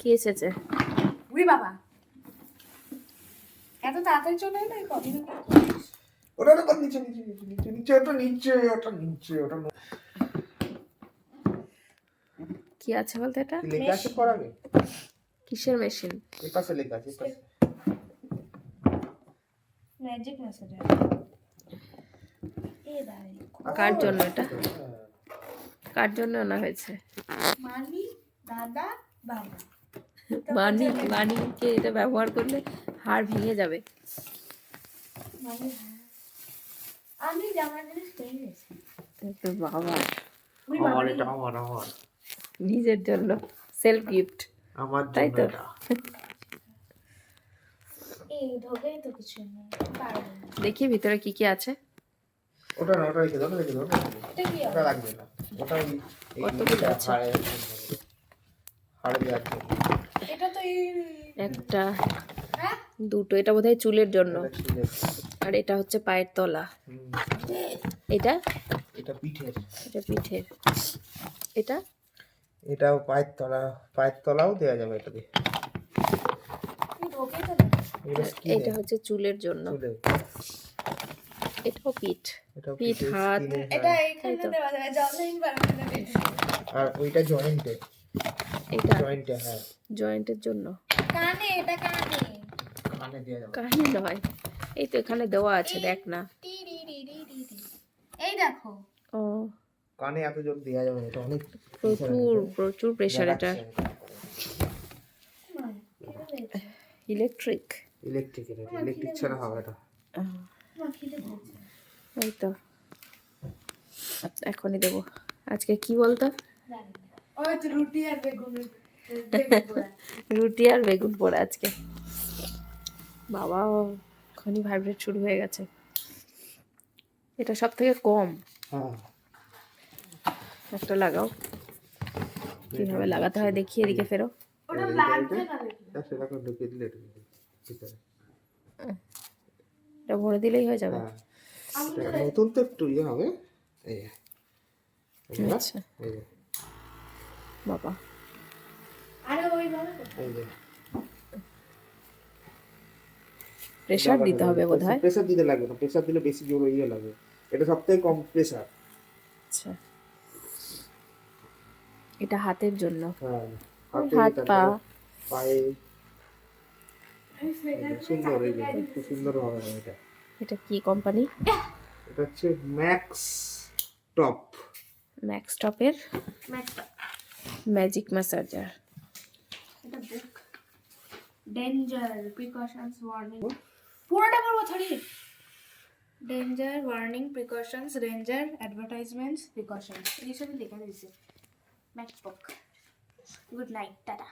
কি এসেছে? উড়ি বাবা, এত তাড়াতাড়ি চলে এলো এই কদিন? ওটা তো নিচে নিচে নিচে নিচে নিচে ওটা নিচে ওটা নিচে ওটা কি আছে বলতে? এটা কি লেখা আছে পড়াবে? কিসের মেশিন? এই পাশে লেখা আছে, এই পাশে। Magic Messenger. এ ভাই, কার জন্য এটা? কার জন্য আনা হয়েছে? মানি, দাদা, বাবা। বাণীকে এটা ব্যবহার করলে হাড় ভেঙে যাবে। মানি, আমি জামার জিনিস পেয়ে গেছি। তো বাবা, উড়ি বাবা, এটা আমার নিজের জন্য সেলফ গিফট, আমার তাই জন্য তো? এটা। এই ঢোকেই তো কিছু নেই, পারবো না। দেখি ভিতরে কি কি আছে। ওটা না, ওটা রেখে দাও, রেখে দাও। এটা কি ওটা লাগবে না, ওটা কতগুলো আছে? হাড়ে দেওয়ার জন্য। এটা তো এই একটা, হ্যাঁ দুটো। এটা বোধহয় চুলের জন্য, এটা ছিলে। আর এটা হচ্ছে পায়ের তলা। হুম, এটা এটা পিঠের। এটা পিঠের। এটা এটাও পায়ের তলাও দেওয়া যাবে এটা দিয়ে। এই ঢোকেই তো না। এটা এটা হচ্ছে চুলের জন্য। চুলে। এটাও পিঠ, এটাও পিঠ, পিঠে, হাত। স্কিনে, এটা হ্যাঁ। এইখানে তাই তো। দেওয়া যাবে, জললাইন বানানো যাবে। আর ওইটা জয়েন্টে, এটা জয়েন্টে, হ্যাঁ। জয়েন্টের জন্য। কানে, এটা কানে। কানে দেওয়া যাবে। কাহিনী নয়, এই তো এখানে দেওয়া আছে, দেখ না। টি রি রি রি রি রি। এই দেখো, ও, কানে এত জোর দেওয়া যাবে না, এটা অনেক প্রচুর প্রচুর প্রেশার এটা। ইলেকট্রিক। ইলেকট্রিক ছাড়া হবে এটা। আমার খিদে পেয়েছে। এই তো এখনই দেবো। আজকে কি বলতো? জানি না। ওই তো রুটি আর বেগুনের বেগুন পোড়া। রুটি আর বেগুন পোড়া আজকে। বাবা, এখনই ভাইব্রেট শুরু হয়ে গেছে। এটা সব থেকে কম। হ্যাঁ, একটা লাগাও, কিভাবে লাগাতে হয় দেখি। এদিকে ফেরো। ওটা লাগবে না দেখি। সেটাকে ঢুকিয়ে দিলে এটা ভিতরে। এটা ভরে দিলেই হয়ে যাবে। হ্যাঁ, এটা নতুন তো একটু ইয়ে হবে। এই যে, আচ্ছা এই যে, বাবা, আরে ওইভাবে তো। এই যে। প্রেশার দিতে হবে বোধহয়। প্রেসার দিতে লাগবে না, প্রেসার দিলে বেশি জোর ইয়ে লাগে। এটা সবথেকে কম প্রেসার। আচ্ছা, এটা হাতের জন্য। হ্যাঁ, হাত, পা। পায়ে সুন্দর, এই যে খুব সুন্দর হবে এটা। এটা কি কোম্পানি? এটা হচ্ছে ম্যাক্স টপ। ম্যাক্স টপের ম্যাকটা। Magic massager. এটা বুক। Danger precautions warning. পুরোটা পড়বো থরি। Danger warning precautions, danger advertisements, precautions, এইসবই লেখা রয়েছে। ম্যাকবুক। Good night, tata.